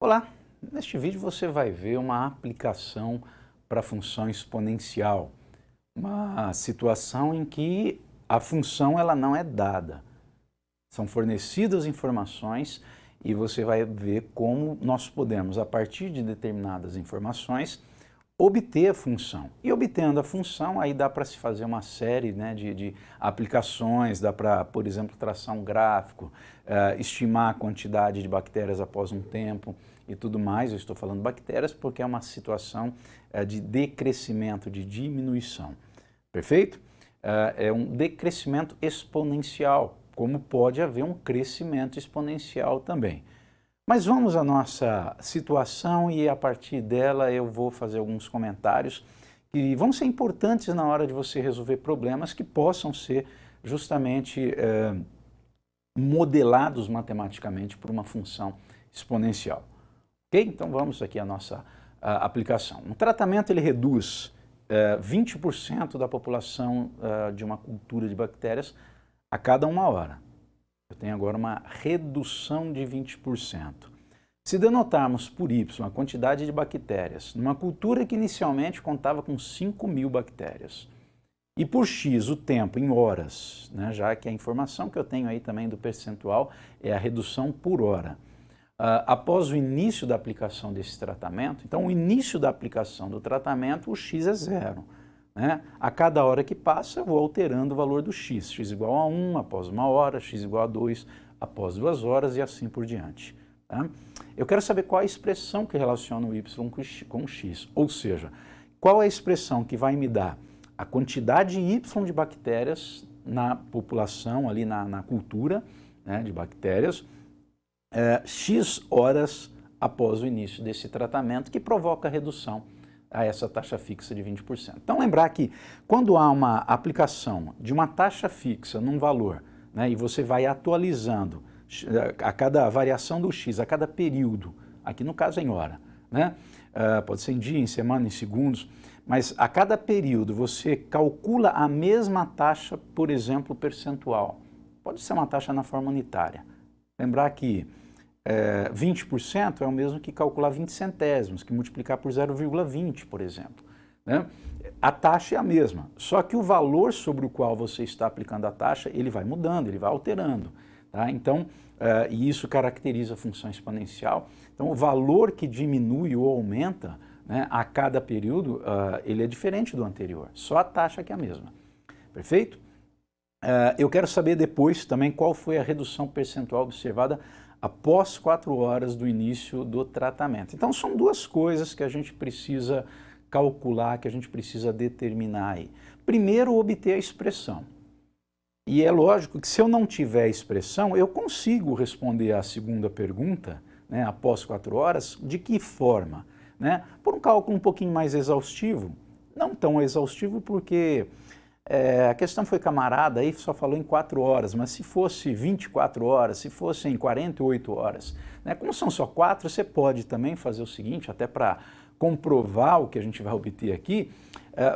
Olá, neste vídeo você vai ver uma aplicação para a função exponencial, uma situação em que a função ela não é dada, são fornecidas informações e você vai ver como nós podemos, a partir de determinadas informações, obter a função. E obtendo a função, aí dá para se fazer uma série, né, de aplicações, dá para, por exemplo, traçar um gráfico, estimar a quantidade de bactérias após um tempo e tudo mais. Eu estou falando bactérias porque é uma situação de decrescimento, de diminuição. Perfeito? É um decrescimento exponencial, como pode haver um crescimento exponencial também. Mas vamos à nossa situação e a partir dela eu vou fazer alguns comentários que vão ser importantes na hora de você resolver problemas que possam ser justamente modelados matematicamente por uma função exponencial. Ok? Então vamos aqui à nossa aplicação. Um tratamento ele reduz 20% da população de uma cultura de bactérias a cada 1 hora. Eu tenho agora uma redução de 20%. Se denotarmos por Y a quantidade de bactérias numa cultura que inicialmente contava com 5.000 bactérias e por X o tempo em horas, né, já que a informação que eu tenho aí também do percentual é a redução por hora. Após o início da aplicação desse tratamento, então o início da aplicação do tratamento, o X é 0. Né? A cada hora que passa, eu vou alterando o valor do x. X igual a 1 após 1 hora, x igual a 2 após 2 horas e assim por diante. Tá? Eu quero saber qual é a expressão que relaciona o y com o x. Ou seja, qual é a expressão que vai me dar a quantidade y de bactérias na população, ali na cultura, né, de bactérias, x horas após o início desse tratamento, que provoca a redução a essa taxa fixa de 20%. Então lembrar que quando há uma aplicação de uma taxa fixa num valor, né, e você vai atualizando a cada variação do x, a cada período, aqui no caso em hora, né, pode ser em dia, em semana, em segundos, mas a cada período você calcula a mesma taxa, por exemplo, percentual. Pode ser uma taxa na forma unitária. Lembrar que 20% é o mesmo que calcular 20 centésimos, que multiplicar por 0,20, por exemplo. Né? A taxa é a mesma, só que o valor sobre o qual você está aplicando a taxa, ele vai mudando, ele vai alterando. Tá? Então, e isso caracteriza a função exponencial. Então, o valor que diminui ou aumenta, né, a cada período, ele é diferente do anterior, só a taxa que é a mesma. Perfeito? Eu quero saber depois também qual foi a redução percentual observada após 4 horas do início do tratamento. Então são duas coisas que a gente precisa calcular, que a gente precisa determinar aí. Primeiro, obter a expressão. E é lógico que se eu não tiver a expressão, eu consigo responder à segunda pergunta, né, após 4 horas, de que forma? Né? Por um cálculo um pouquinho mais exaustivo, não tão exaustivo porque a questão foi camarada, aí só falou em 4 horas, mas se fosse 24 horas, se fosse em 48 horas, né, como são só 4, você pode também fazer o seguinte, até para comprovar o que a gente vai obter aqui,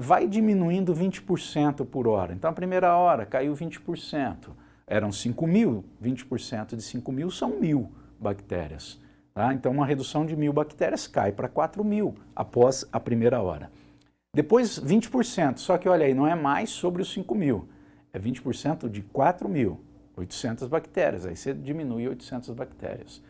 vai diminuindo 20% por hora. Então a primeira hora caiu 20%, eram 5.000, 20% de 5.000 são 1.000 bactérias. Tá? Então uma redução de 1.000 bactérias cai para 4.000 após a primeira hora. Depois 20%, só que olha aí, não é mais sobre os 5.000, é 20% de 4.800 bactérias, aí você diminui 800 bactérias.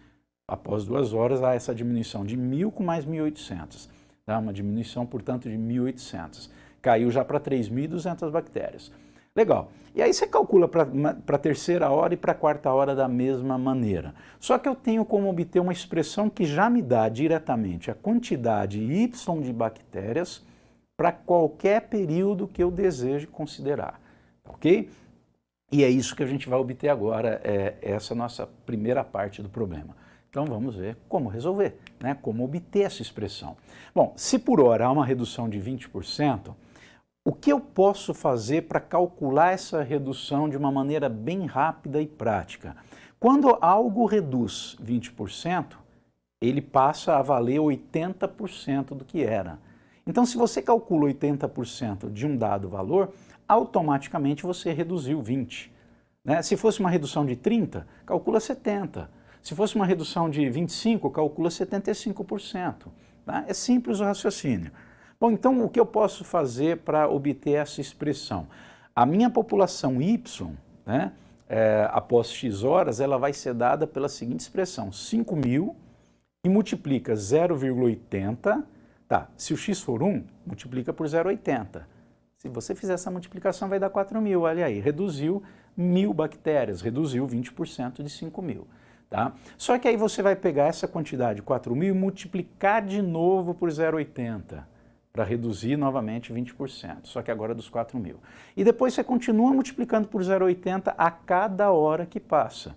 Após 2 horas há essa diminuição de 1.000 com mais 1.800, tá? Uma diminuição, portanto, de 1.800. Caiu já para 3.200 bactérias. Legal. E aí você calcula para a terceira hora e para a quarta hora da mesma maneira. Só que eu tenho como obter uma expressão que já me dá diretamente a quantidade y de bactérias para qualquer período que eu deseje considerar, ok? E é isso que a gente vai obter agora, essa nossa primeira parte do problema. Então vamos ver como resolver, né? Como obter essa expressão. Bom, se por hora há uma redução de 20%, o que eu posso fazer para calcular essa redução de uma maneira bem rápida e prática? Quando algo reduz 20%, ele passa a valer 80% do que era. Então, se você calcula 80% de um dado valor, automaticamente você reduziu 20%. Né? Se fosse uma redução de 30%, calcula 70%. Se fosse uma redução de 25%, calcula 75%. Tá? É simples o raciocínio. Bom, então o que eu posso fazer para obter essa expressão? A minha população Y, né, após X horas, ela vai ser dada pela seguinte expressão, 5.000 e multiplica 0,80, tá, se o X for 1, multiplica por 0,80. Se você fizer essa multiplicação, vai dar 4.000, olha aí, reduziu 1.000 bactérias, reduziu 20% de 5.000. Tá? Só que aí você vai pegar essa quantidade, 4.000, e multiplicar de novo por 0,80, para reduzir novamente 20%, só que agora dos 4.000. E depois você continua multiplicando por 0,80 a cada hora que passa.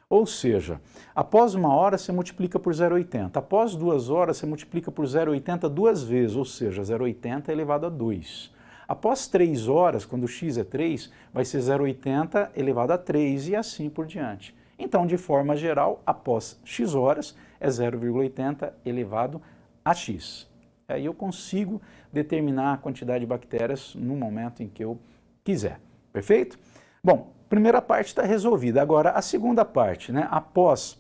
Ou seja, após 1 hora você multiplica por 0,80, após 2 horas você multiplica por 0,80 2 vezes, ou seja, 0,80 elevado a 2. Após 3 horas, quando x é 3, vai ser 0,80 elevado a 3 e assim por diante. Então, de forma geral, após x horas é 0,80 elevado a x. Aí eu consigo determinar a quantidade de bactérias no momento em que eu quiser. Perfeito? Bom, primeira parte está resolvida. Agora, a segunda parte, né? Após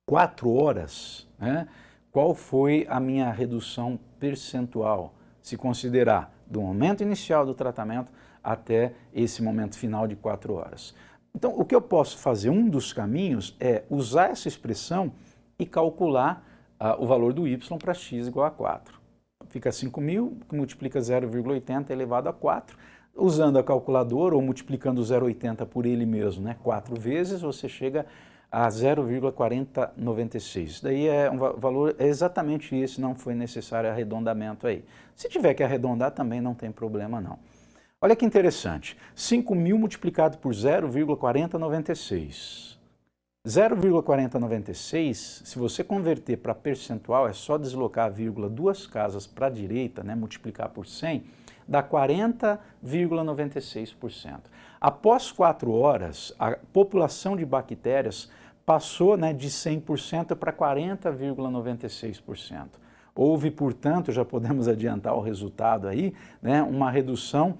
4 horas, né? Qual foi a minha redução percentual, se considerar do momento inicial do tratamento até esse momento final de 4 horas? Então, o que eu posso fazer, um dos caminhos, é usar essa expressão e calcular o valor do y para x igual a 4. Fica 5.000, que multiplica 0,80 elevado a 4. Usando a calculadora ou multiplicando 0,80 por ele mesmo, né, 4 vezes, você chega a 0,4096. Isso daí é um valor, é exatamente esse, não foi necessário arredondamento aí. Se tiver que arredondar, também não tem problema não. Olha que interessante, 5.000 multiplicado por 0,4096. 0,4096, se você converter para percentual, é só deslocar a vírgula 2 casas para a direita, né, multiplicar por 100, dá 40,96%. Após 4 horas, a população de bactérias passou, né, de 100% para 40,96%. Houve, portanto, já podemos adiantar o resultado aí, né, uma redução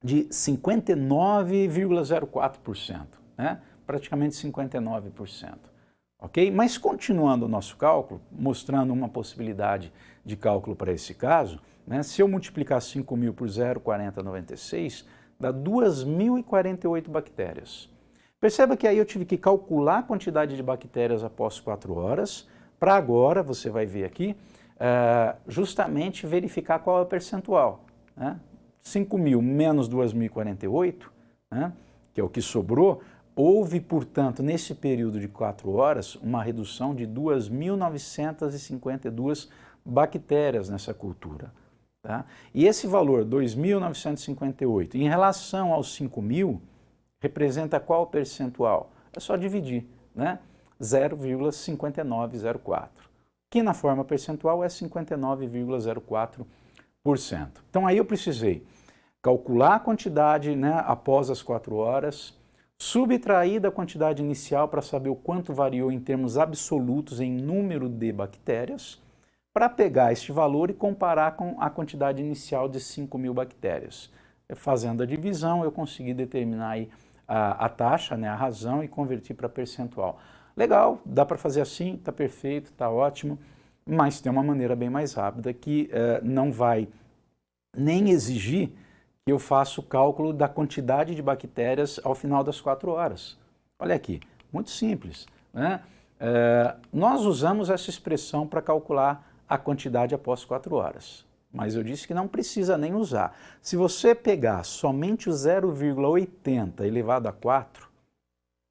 de 59,04%, né? Praticamente 59%, ok? Mas continuando o nosso cálculo, mostrando uma possibilidade de cálculo para esse caso, né, se eu multiplicar 5.000 por 0,4096, dá 2.048 bactérias. Perceba que aí eu tive que calcular a quantidade de bactérias após 4 horas, para agora, você vai ver aqui, justamente verificar qual é o percentual, né? 5.000 menos 2.048, né, que é o que sobrou. Houve, portanto, nesse período de 4 horas, uma redução de 2.952 bactérias nessa cultura. Tá? E esse valor, 2.958, em relação aos 5.000, representa qual percentual? É só dividir, né? 0,5904, que na forma percentual é 59,04%. Então aí eu precisei calcular a quantidade, né, após as 4 horas, subtrair da quantidade inicial para saber o quanto variou em termos absolutos em número de bactérias, para pegar este valor e comparar com a quantidade inicial de 5.000 bactérias. Fazendo a divisão, eu consegui determinar aí a taxa, né, a razão, e convertir para percentual. Legal, dá para fazer assim, está perfeito, está ótimo, mas tem uma maneira bem mais rápida que não vai nem exigir que eu faça o cálculo da quantidade de bactérias ao final das 4 horas. Olha aqui, muito simples, né? Nós usamos essa expressão para calcular a quantidade após 4 horas, mas eu disse que não precisa nem usar. Se você pegar somente o 0,80 elevado a 4,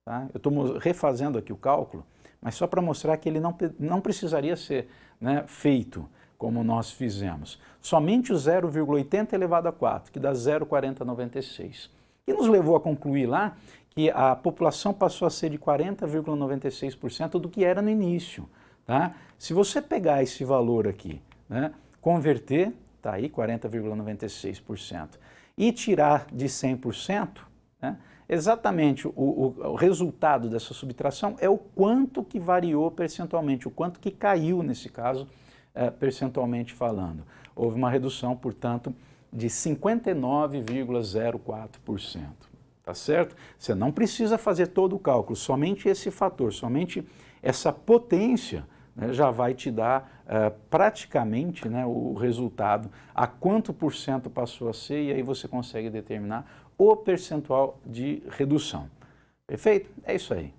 tá? Eu estou refazendo aqui o cálculo, mas só para mostrar que ele não precisaria ser, né, feito como nós fizemos. Somente o 0,80 elevado a 4, que dá 0,4096. E nos levou a concluir lá que a população passou a ser de 40,96% do que era no início. Tá? Se você pegar esse valor aqui, né, converter, está aí 40,96%, e tirar de 100%, né, exatamente o resultado dessa subtração é o quanto que variou percentualmente, o quanto que caiu nesse caso, percentualmente falando. Houve uma redução, portanto, de 59,04%. Tá certo? Você não precisa fazer todo o cálculo, somente esse fator, somente essa potência, né, já vai te dar praticamente, né, o resultado, a quanto por cento passou a ser, e aí você consegue determinar o percentual de redução. Perfeito? É isso aí.